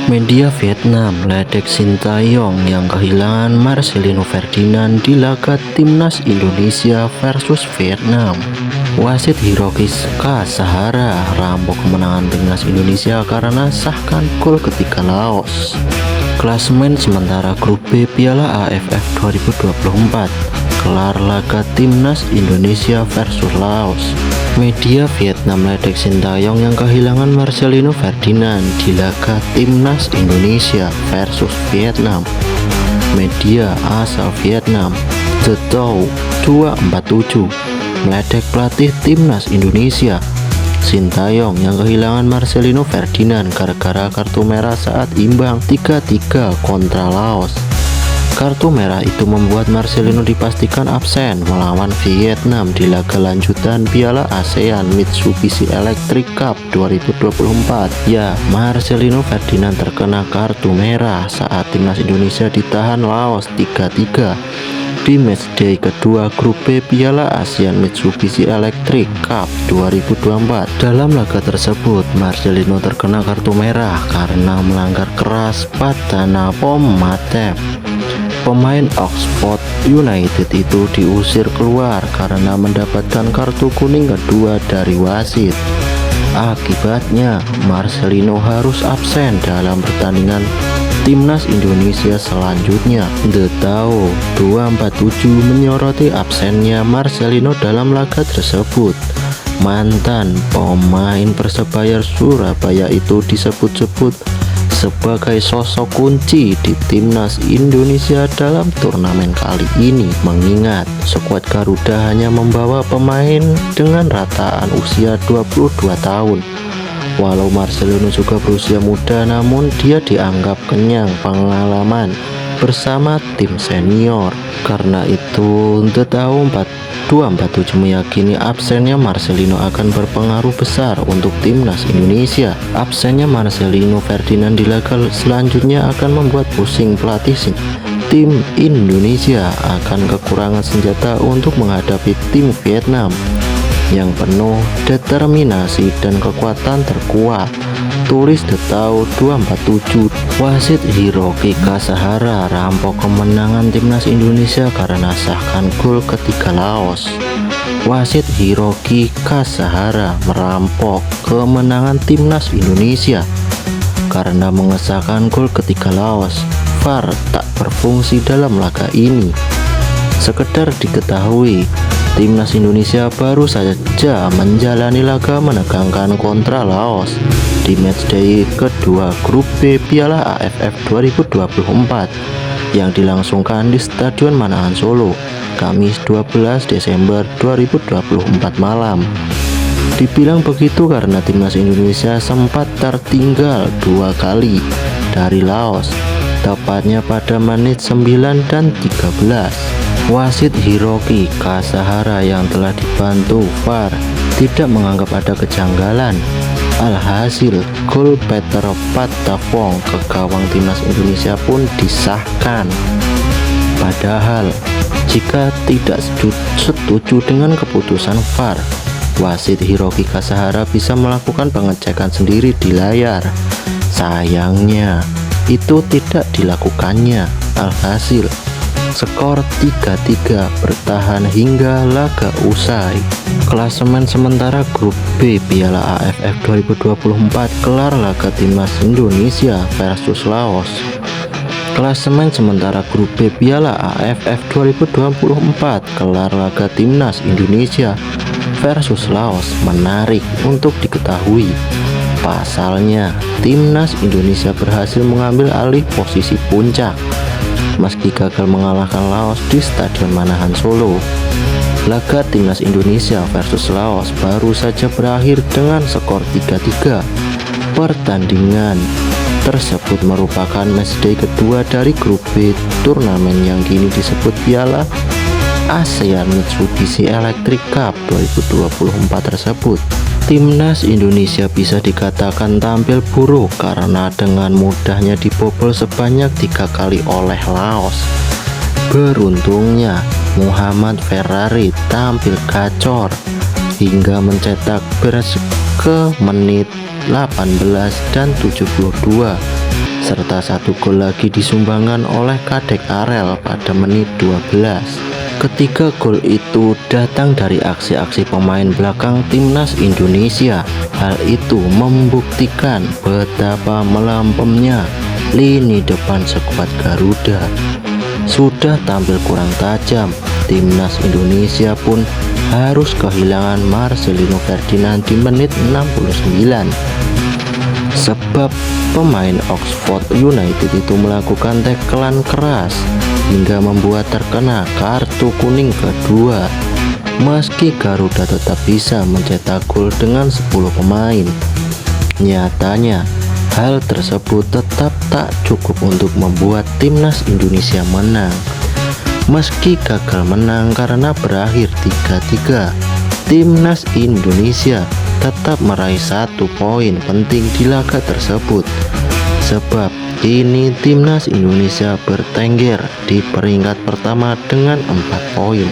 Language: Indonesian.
Media Vietnam ledek Sintayong yang kehilangan Marcelino Ferdinand di laga Timnas Indonesia versus Vietnam. Wasit Hiroki Kasahara rampok kemenangan Timnas Indonesia karena sahkan gol ketika Laos. Klasemen sementara grup B Piala AFF 2024, gelar laga Timnas Indonesia versus Laos. Media Vietnam ledek Sintayong yang kehilangan Marcelino Ferdinand di laga Timnas Indonesia versus Vietnam. Media asal Vietnam, The Tau 247, meledek pelatih Timnas Indonesia Sintayong yang kehilangan Marcelino Ferdinand gara-gara kartu merah saat imbang 3-3 kontra Laos. Kartu merah itu membuat Marcelino dipastikan absen melawan Vietnam di laga lanjutan Piala ASEAN Mitsubishi Electric Cup 2024. Ya, Marcelino Ferdinand terkena kartu merah saat Timnas Indonesia ditahan Laos 3-3 di matchday kedua grup B Piala ASEAN Mitsubishi Electric Cup 2024. Dalam laga tersebut, Marcelino terkena kartu merah karena melanggar keras pada Napom Matep. Pemain Oxford United itu diusir keluar karena mendapatkan kartu kuning kedua dari wasit. Akibatnya, Marcelino harus absen dalam pertandingan Timnas Indonesia selanjutnya. The Tau 247 menyoroti absennya Marcelino dalam laga tersebut. Mantan pemain Persebaya Surabaya itu disebut-sebut sebagai sosok kunci di Timnas Indonesia dalam turnamen kali ini, mengingat skuad Garuda hanya membawa pemain dengan rataan usia 22 tahun. Walau Marcelino juga berusia muda, namun dia dianggap kenyang pengalaman bersama tim senior. Karena itu, The Tau 247 meyakini absennya Marcelino akan berpengaruh besar untuk Timnas Indonesia. Absennya Marcelino Ferdinand di laga selanjutnya akan membuat pusing pelatih tim Indonesia akan kekurangan senjata untuk menghadapi tim Vietnam yang penuh determinasi dan kekuatan terkuat. Tulis The Tau 247. Wasit Hiroki Kasahara rampok kemenangan Timnas Indonesia karena sahkan gol ketika Laos. Wasit Hiroki Kasahara merampok kemenangan Timnas Indonesia karena mengesahkan gol ketika Laos. VAR tak berfungsi dalam laga ini. Sekedar diketahui, Timnas Indonesia baru saja menjalani laga menegangkan kontra Laos di matchday kedua grup B Piala AFF 2024 yang dilangsungkan di Stadion Manahan Solo, Kamis 12 Desember 2024 malam. Dibilang begitu karena Timnas Indonesia sempat tertinggal 2 kali dari Laos, tepatnya pada menit 9 dan 13. Wasit Hiroki Kasahara yang telah dibantu VAR tidak menganggap ada kejanggalan. Alhasil, gol Peter Patavong ke gawang Timnas Indonesia pun disahkan. Padahal, jika tidak setuju dengan keputusan VAR, wasit Hiroki Kasahara bisa melakukan pengecekan sendiri di layar. Sayangnya, itu tidak dilakukannya. Alhasil, skor 3-3 bertahan hingga laga usai. Klasemen sementara grup B Piala AFF 2024, gelar laga Timnas Indonesia versus Laos. Klasemen sementara grup B Piala AFF 2024, gelar laga Timnas Indonesia versus Laos menarik untuk diketahui. Pasalnya, Timnas Indonesia berhasil mengambil alih posisi puncak meski gagal mengalahkan Laos di Stadion Manahan Solo. Laga Timnas Indonesia versus Laos baru saja berakhir dengan skor 3-3. Pertandingan tersebut merupakan matchday kedua dari grup B turnamen yang kini disebut Piala ASEAN Mitsubishi Electric Cup 2024 tersebut. Timnas Indonesia bisa dikatakan tampil buruk karena dengan mudahnya dibobol sebanyak 3 kali oleh Laos. Beruntungnya, Muhammad Ferrari tampil gacor hingga mencetak brace ke menit 18 dan 72 serta 1 gol lagi disumbangkan oleh Kadek Arel pada menit 12. Ketiga gol itu datang dari aksi-aksi pemain belakang timnas Indonesia. Hal itu membuktikan betapa melempemnya lini depan skuad Garuda. Sudah tampil kurang tajam, timnas Indonesia pun harus kehilangan Marcelino Ferdinand di menit 69. Sebab pemain Oxford United itu melakukan tacklean keras hingga membuat terkena kartu kuning kedua. Meski Garuda tetap bisa mencetak gol dengan 10 pemain, nyatanya hal tersebut tetap tak cukup untuk membuat timnas Indonesia menang. Meski gagal menang karena berakhir 3-3, timnas Indonesia tetap meraih 1 poin penting di laga tersebut. Sebab kini timnas Indonesia bertengger di peringkat pertama dengan 4 poin.